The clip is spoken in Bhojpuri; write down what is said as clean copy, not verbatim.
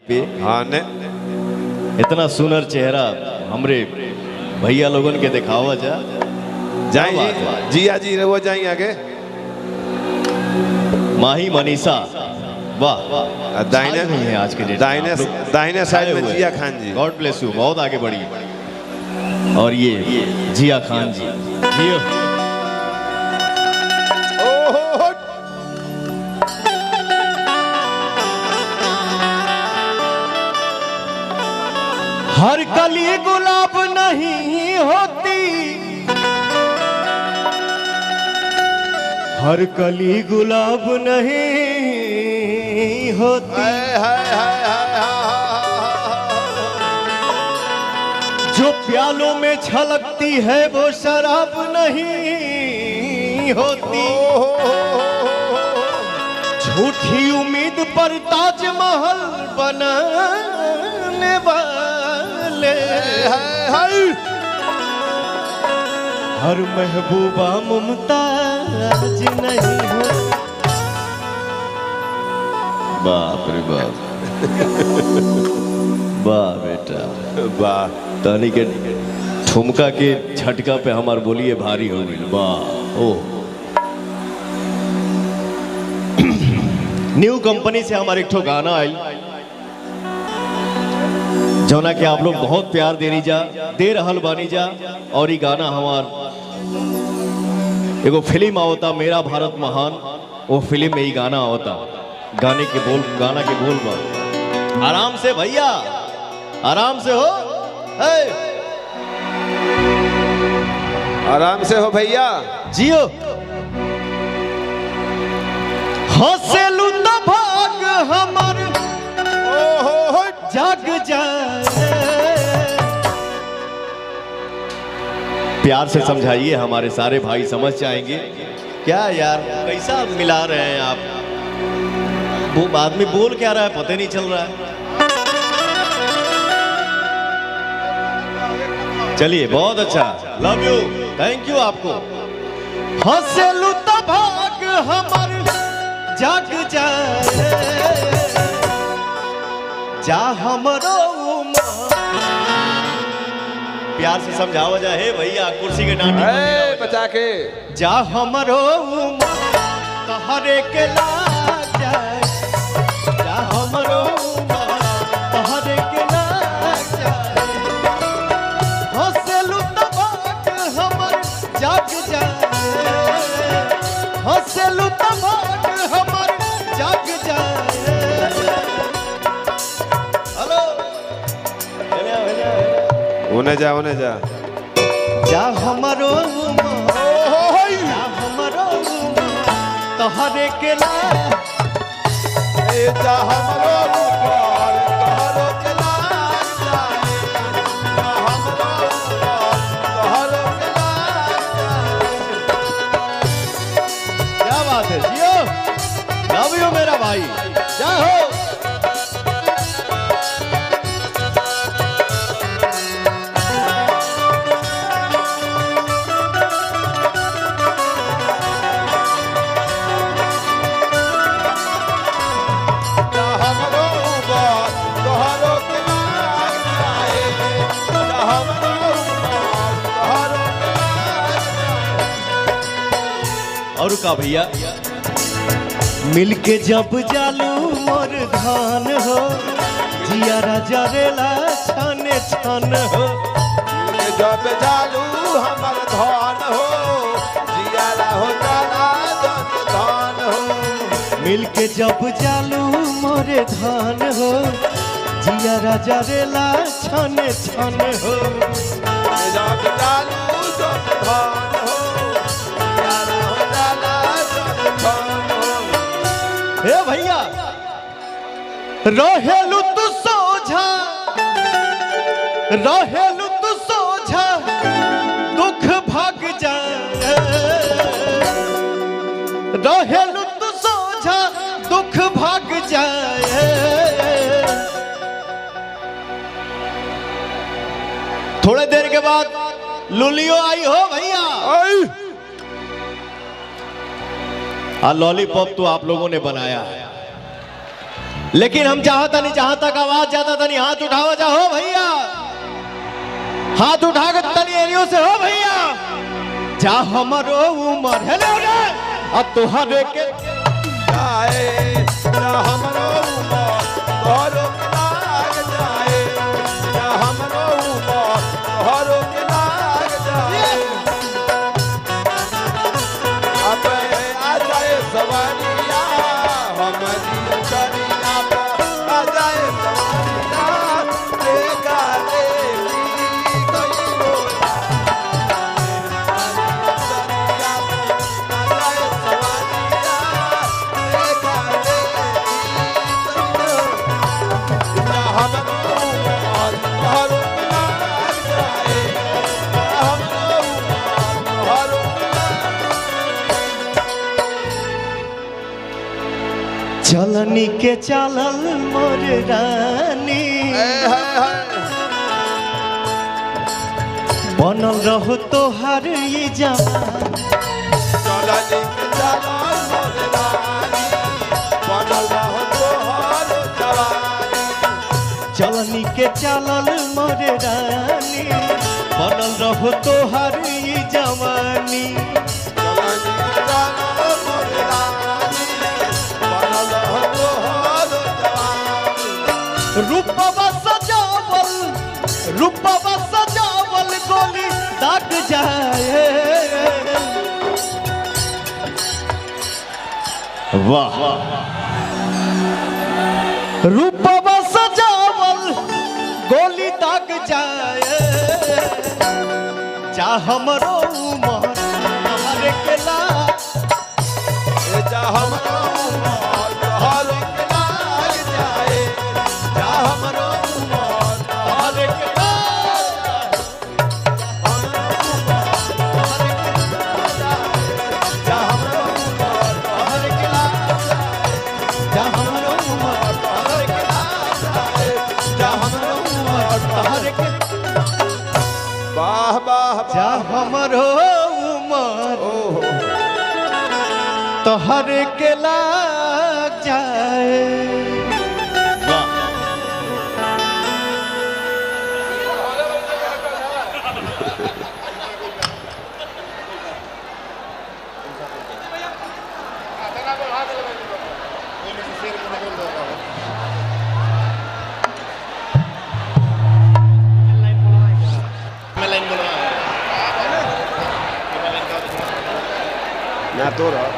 पे हाँ ने इतना सुनर चेहरा हमरे भैया लोगन के दिखावा जा जाए क्या बात है? जिया जी वो जाए आगे माही मनीषा वाह दाहिने नहीं है आज के डेट दाहिने साइड में जिया खान जी। गॉड ब्लेस यू, बहुत आगे बढ़ी। और ये जिया खान जी, जियो। हर कली गुलाब नहीं होती, हर कली गुलाब नहीं होती, जो प्यालों में छलकती है वो शराब नहीं होती। झूठी उम्मीद पर ताजमहल बनाने वाले हर महबूबा मुमताज नहीं हो। बाप रे बाप वाह बेटा वाह। तानी के ठुमका के झटका पे हमार बोलिए भारी हो गई। वाह ओ न्यू कंपनी से हमारे एक ठो गाना आयल जौना के आप लोग बहुत प्यार दे रहल बानी जा। और ये गाना हमार एगो फिल्म आवता मेरा भारत महान, वो फिल्म में ही गाना आवता। गाना के बोल बा आराम से भैया, आराम से हो, आराम से हो भैया, जियो। हंसेलू तो भाग हमर जाग जाए। प्यार से समझाइए, हमारे सारे भाई समझ जाएंगे। क्या यार कैसा मिला रहे हैं आप? वो आदमी बोल क्या रहा है पता नहीं चल रहा है। चलिए बहुत अच्छा, लव यू, थैंक यू आपको। हंसेलू तो भाग हमर जाग जाए, जा हमरो प्यार से समझावा जाए। हे भैया कुर्सी के डांटी बचा के जा हमरो तहरे के लाग जाए, जा हमरो तहरे के लाग जाए। हंसेलू तो भाग हमर जाग जाए, हंसेलू तो भाग हमर जाग जाए। हेलो उन्हें जा जा हमरो तोहरे के लाग जा हमरो तोहरो के लाग जाए, जा हमरो तोहरो के लाग जाए। क्या बात है, जियो, लव यू मेरा भाई, जय हो। और का भैया मिलके जब जालू मोर धान हो, जिया राजा रेला छाने छान हो। जब जालू हमर धान हो, जिया हो जाला धान हो। मिलके जब जालू मोर धान हो, जिया राजा रेला छाने छान हो। जब जालू धान हो, हे भैया रहेलू तू सोझा, रहेलू तू सोझा, दुख भाग जाए। रहेलू तू सोझा, दुख भाग जाए। थोड़े देर के बाद लुलियो आई हो भैया। लॉलीपॉप तो आप लोगों ने बनाया है, लेकिन हम जहां तक आवाज आवाज ज्यादा तनी हाथ उठाओ जा हो भैया, हाथ उठा के तनी एरियो से हो भैया। जा हमारो उमर हेलो रे आ तोहरे के जाए जा हमरो उमर तोहरो के लाग जाए, जा हमरो उमर तोहरो के लाग जाए। अब आ जाए सवारिया हमारी चरिया पर, आ जाए सवारिया देखा देवी गई हो। चलनी के चलल मोर रानी, बनल रहो तोहार ये जवानी। चलनी के चलल मोर रानी, बनल रहो तोहार जवानी। चलनी के चलल मोर रानी, बनल रहो तोहार ये जवानी। चलनी के चलल मोर रानी, बनल रहो तोहार जवानी। रूपवा सजावल, रूपवा सजावल गोली दाग जाए। वाह रूपवा सजावल गोली दाग जाए। जा हमरो उमर तोहरे के लाग, जा हमरो उमर तोहरो के लाग जाए, जा हमरो उमर तोहरे के लाग, जा हमरो उमर तोहरे के लाग, जा हमरो उमर तोहरे के लाग, जा हमरो उमर तोहरे के। वाह वाह जा हमरो उमर ओहो तोहरे के लाग जाए। ना तो रहा